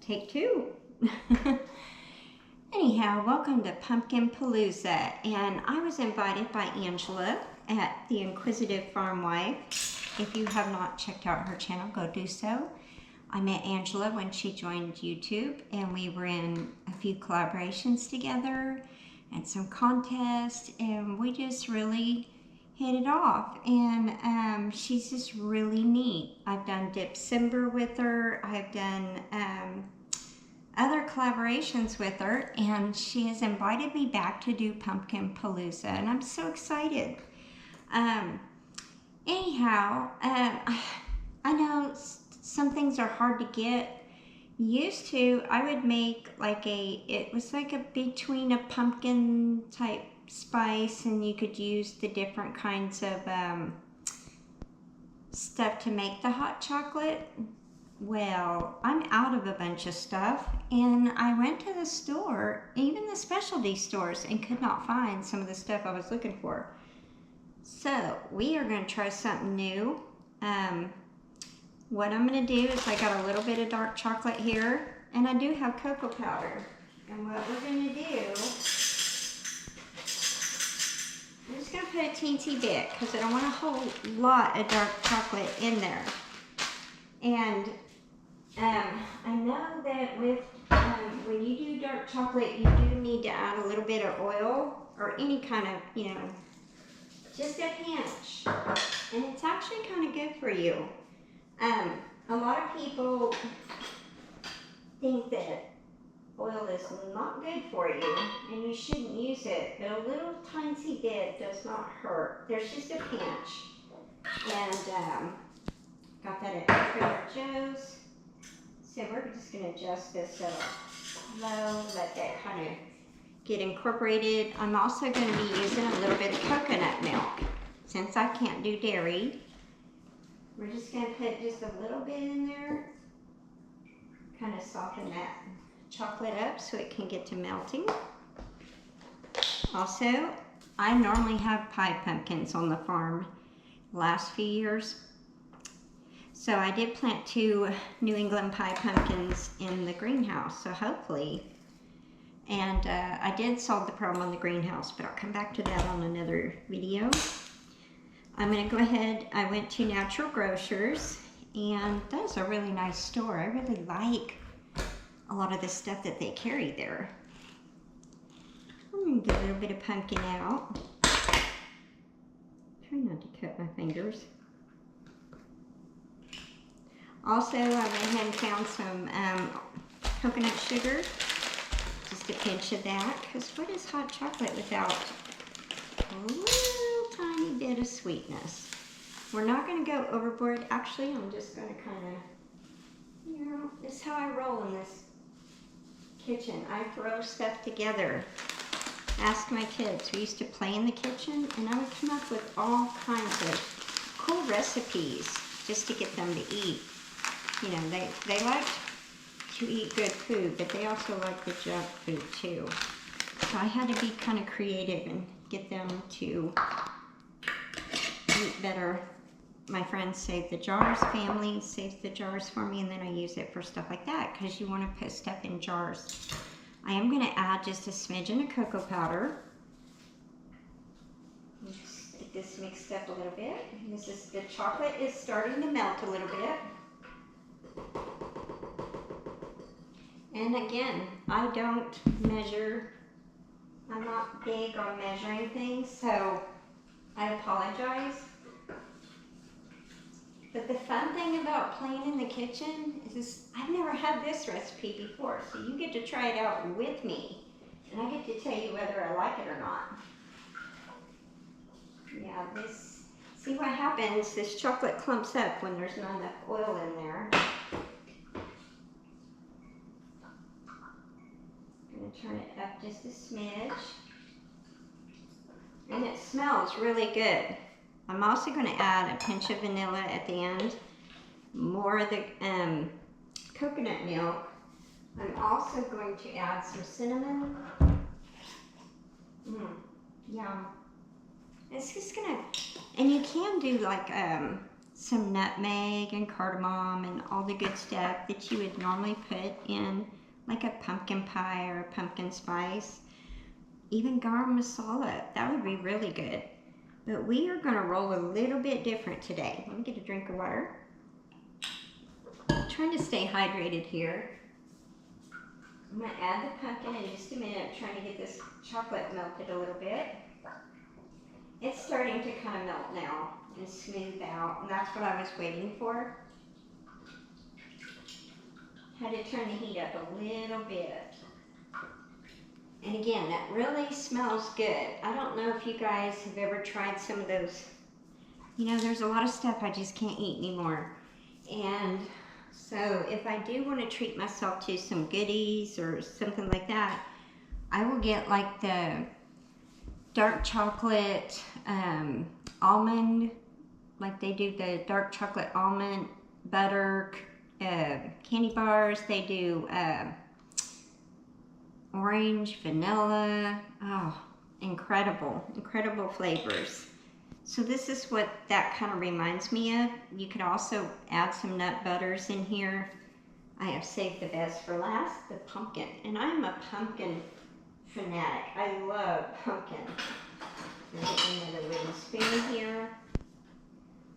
take two. Anyhow, welcome to Pumpkin Palooza, and I was invited by Angela at the Inquisitive Farm Wife. If you have not checked out her channel, go do so. I met Angela when she joined YouTube, and we were in a few collaborations together and some contests, and we just really hit it off. And she's just really neat. I've done December with her. I've done other collaborations with her, and she has invited me back to do Pumpkin Palooza, and I'm so excited. Anyhow, I know some things are hard to get used to. I would make like it was like a between a pumpkin type spice, and you could use the different kinds of stuff to make the hot chocolate. Well, I'm out of a bunch of stuff, and I went to the store, even the specialty stores, and could not find some of the stuff I was looking for. So we are going to try something new. What I'm going to do is I got a little bit of dark chocolate here, and I do have cocoa powder. And what we're going to do, I'm just going to put a teensy bit because I don't want a whole lot of dark chocolate in there. And I know that with when you do dark chocolate, you do need to add a little bit of oil or any kind of, just a pinch. And it's actually kind of good for you. A lot of people think that oil is not good for you and you shouldn't use it, but a little tiny bit does not hurt. There's just a pinch. And got that at Trader Joe's. So we're just going to adjust this low, let that kind of get incorporated. I'm also going to be using a little bit of coconut milk. Since I can't do dairy, we're just going to put just a little bit in there. Kind of soften that chocolate up so it can get to melting. Also, I normally have pie pumpkins on the farm the last few years. So I did plant 2 New England pie pumpkins in the greenhouse, so hopefully. And I did solve the problem on the greenhouse, but I'll come back to that on another video. I'm going to go ahead, I went to Natural Grocers, and that's a really nice store. I really like a lot of the stuff that they carry there. I'm going to get a little bit of pumpkin out. Try not to cut my fingers. Also, I went ahead and found some coconut sugar, just a pinch of that, because what is hot chocolate without a little tiny bit of sweetness? We're not going to go overboard. Actually, I'm just going to kind of, this is how I roll in this kitchen. I throw stuff together. Ask my kids. We used to play in the kitchen, and I would come up with all kinds of cool recipes just to get them to eat. They like to eat good food, but they also like the junk food too. So I had to be kind of creative and get them to eat better. My friends save the jars, family saves the jars for me, and then I use it for stuff like that because you want to put stuff in jars. I am going to add just a smidgen of cocoa powder. Just get this mixed up a little bit. The chocolate is starting to melt a little bit. And again, I don't measure. I'm not big on measuring things, so I apologize. But the fun thing about playing in the kitchen is I've never had this recipe before, so you get to try it out with me, and I get to tell you whether I like it or not. Yeah, see what happens, this chocolate clumps up when there's not enough oil in there. I'm going to turn it up just a smidge. And it smells really good. I'm also going to add a pinch of vanilla at the end, more of the coconut milk. I'm also going to add some cinnamon. Yum. It's just going to, and you can do like some nutmeg and cardamom and all the good stuff that you would normally put in like a pumpkin pie or a pumpkin spice. Even garam masala, that would be really good. But we are gonna roll a little bit different today. Let me get a drink of water. I'm trying to stay hydrated here. I'm gonna add the pumpkin in just a minute. I'm trying to get this chocolate melted a little bit. It's starting to kind of melt now and smooth out, and that's what I was waiting for. Had to turn the heat up a little bit. And again, that really smells good. I don't know if you guys have ever tried some of those. You know, there's a lot of stuff I just can't eat anymore. And so if I do want to treat myself to some goodies or something like that, I will get like the dark chocolate almond, like they do the dark chocolate almond butter candy bars. They do orange, vanilla. Oh, incredible, incredible flavors. So this is what that kind of reminds me of. You could also add some nut butters in here. I have saved the best for last, the pumpkin. And I'm a pumpkin fanatic. I love pumpkin. I'm getting another wooden spoon here.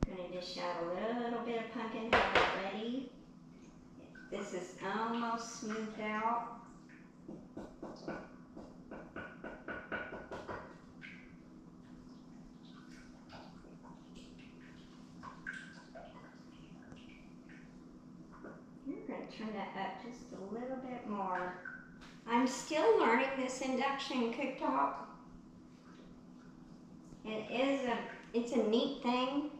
I'm gonna dish out a little bit of pumpkin, have it ready. This is almost smoothed out. We're going to turn that up just a little bit more. I'm still learning this induction cooktop. It's a neat thing,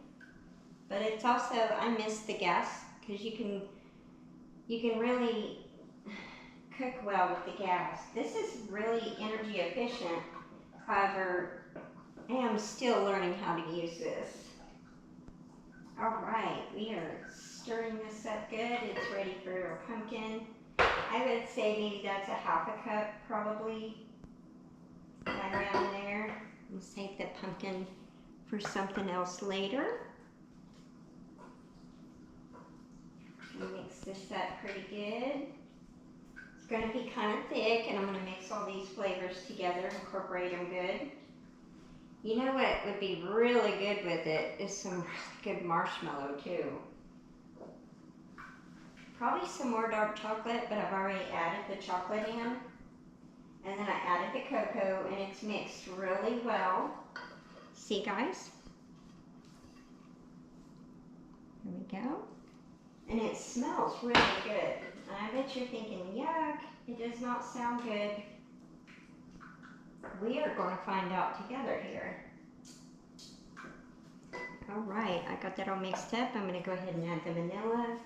but it's also, I miss the gas because you can really cook well with the gas. This is really energy efficient. However, I am still learning how to use this. All right, we are stirring this up good. It's ready for our pumpkin. I would say maybe that's a half a cup probably, right around there. We'll save the pumpkin for something else later. Mix this up pretty good. It's going to be kind of thick, and I'm going to mix all these flavors together, incorporate them good. You know what would be really good with it is some really good marshmallow too. Probably some more dark chocolate, but I've already added the chocolate in. And then I added the cocoa, and it's mixed really well. See, guys? Here we go. And it smells really good. And I bet you're thinking, yuck, it does not sound good. We are going to find out together here. All right, I got that all mixed up. I'm going to go ahead and add the vanilla.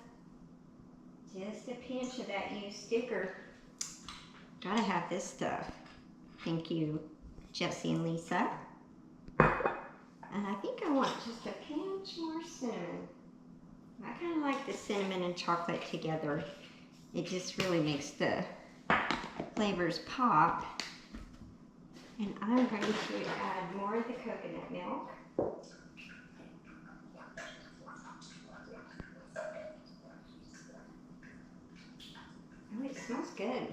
Just a pinch of that used sticker. Gotta have this stuff. Thank you, Jesse and Lisa. And I think I want just a pinch more cinnamon. I kind of like the cinnamon and chocolate together. It just really makes the flavors pop. And I'm going to add more of the coconut milk. Oh, it smells good.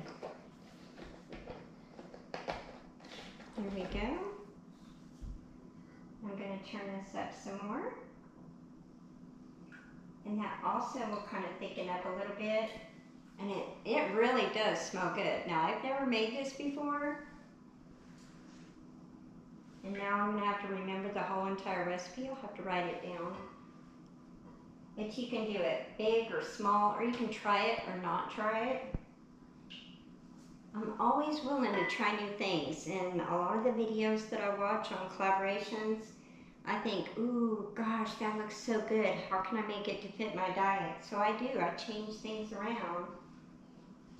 Here we go. I'm going to turn this up some more. And that also will kind of thicken up a little bit. And it really does smell good. Now, I've never made this before. And now I'm going to have to remember the whole entire recipe. I'll have to write it down. But you can do it big or small, or you can try it or not try it. I'm always willing to try new things. And a lot of the videos that I watch on collaborations, I think, ooh, gosh, that looks so good. How can I make it to fit my diet? So I do. I change things around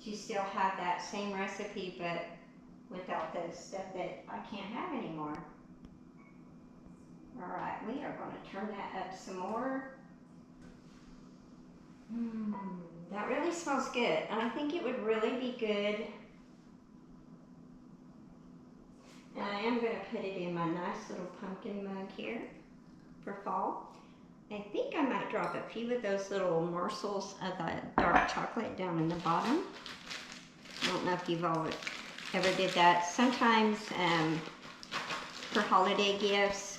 to still have that same recipe, but without the stuff that I can't have anymore. All right, we are going to turn that up some more. That really smells good, and I think it would really be good. And I am going to put it in my nice little pumpkin mug here for fall. I think I might drop a few of those little morsels of the dark chocolate down in the bottom. I don't know if you've all ever did that. Sometimes for holiday gifts,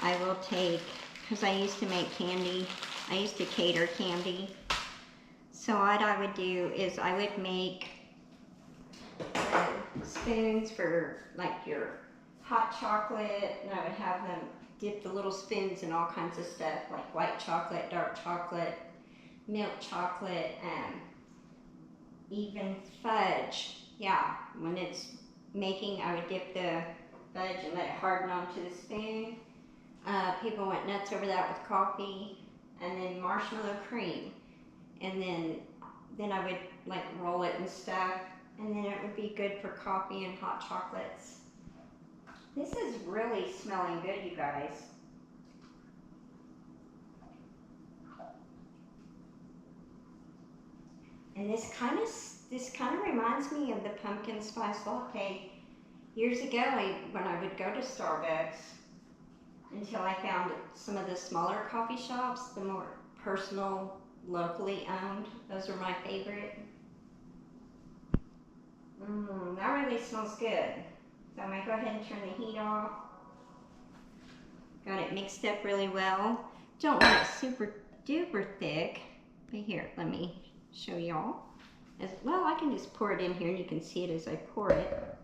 I will take, because I used to make candy, I used to cater candy. So what I would do is I would make spoons for like your hot chocolate, and I would have them dip the little spoons in all kinds of stuff like white chocolate, dark chocolate, milk chocolate, and even fudge. Yeah, when it's making, I would dip the fudge and let it harden onto the spoon. People went nuts over that with coffee, and then marshmallow cream, and then I would like roll it and stuff, and then it would be good for coffee and hot chocolates. This is really smelling good, you guys. And this kind of reminds me of the pumpkin spice latte years ago when I would go to Starbucks, until I found some of the smaller coffee shops, the more personal, locally owned. Those are my favorite. That really smells good. So I'm going to go ahead and turn the heat off. Got it mixed up really well. Don't want it super duper thick. But here, let me show y'all. As well, I can just pour it in here and you can see it as I pour it.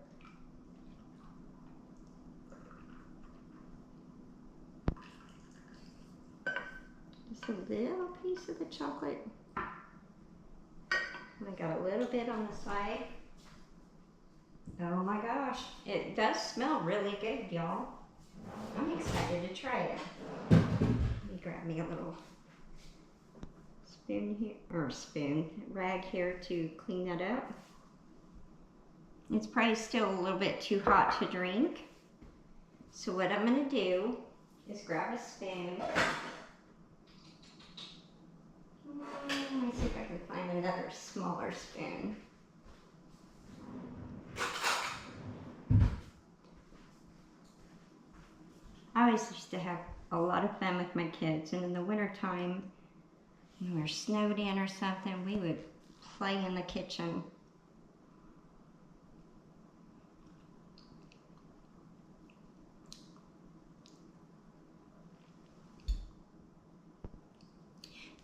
Just a little piece of the chocolate. And I got a little bit on the side. Oh my gosh, it does smell really good, y'all. I'm excited to try it. Let me grab me a little spoon here, or rag here to clean that up. It's probably still a little bit too hot to drink. So what I'm gonna do is grab a spoon. Let me see if I can find another smaller spoon. I always used to have a lot of fun with my kids, and in the wintertime, when we were snowed in or something, we would play in the kitchen.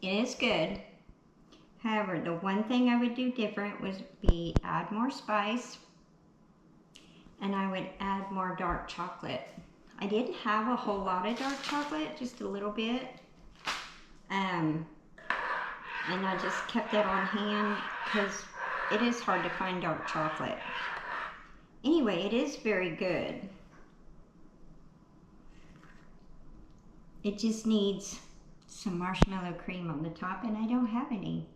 It is good. However, the one thing I would do different would be add more spice, and I would add more dark chocolate. I didn't have a whole lot of dark chocolate, just a little bit. And I just kept it on hand because it is hard to find dark chocolate. Anyway, it is very good. It just needs some marshmallow cream on the top, and I don't have any.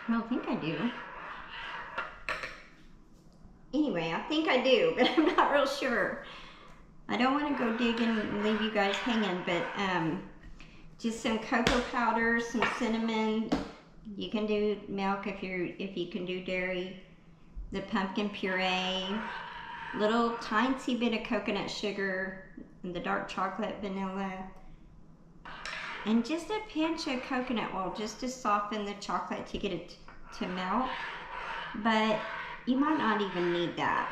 I don't think I do. Anyway, I think I do, but I'm not real sure. I don't want to go digging and leave you guys hanging, but just some cocoa powder, some cinnamon. You can do milk if you can do dairy. The pumpkin puree, little tiny bit of coconut sugar, and the dark chocolate, vanilla, and just a pinch of coconut oil just to soften the chocolate to get it to melt. But you might not even need that.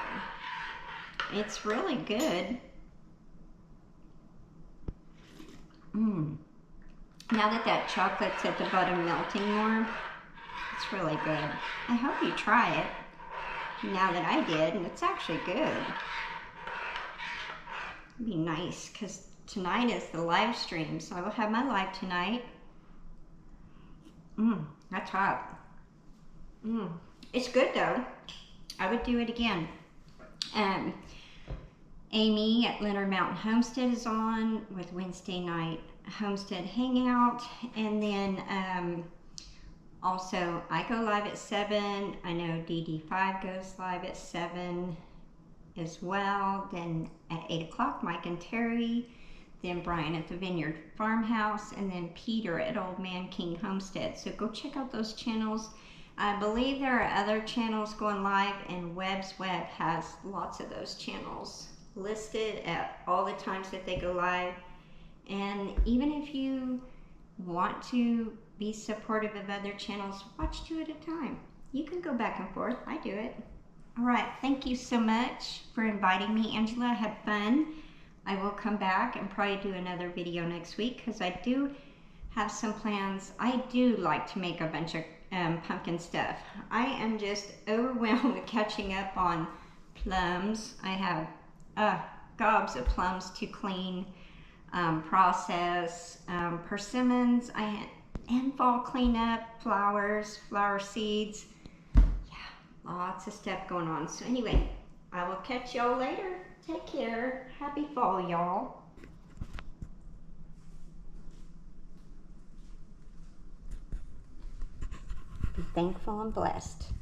It's really good. Now that chocolate's at the bottom melting more, it's really good. I hope you try it now that I did, and it's actually good. It'd be nice, because tonight is the live stream, so I will have my live tonight. That's hot. It's good though. I would do it again. Amy at Leonard Mountain Homestead is on with Wednesday night Homestead Hangout, and then also I go live at 7. I know DD5 goes live at 7 as well. Then at 8 o'clock, Mike and Terry. Then Brian at the Vineyard Farmhouse, and then Peter at Old Man King Homestead. So go check out those channels. I believe there are other channels going live, and Webb's Web has lots of those channels listed at all the times that they go live. And even if you want to be supportive of other channels, watch 2 at a time. You can go back and forth. I do it. All right, thank you so much for inviting me, Angela. I had fun. I will come back and probably do another video next week because I do have some plans. I do like to make a bunch of pumpkin stuff. I am just overwhelmed with catching up on plums. I have gobs of plums to clean, process, persimmons, and fall cleanup, flowers, flower seeds. Yeah, lots of stuff going on. So anyway, I will catch y'all later. Take care. Happy fall, y'all. Be thankful and blessed.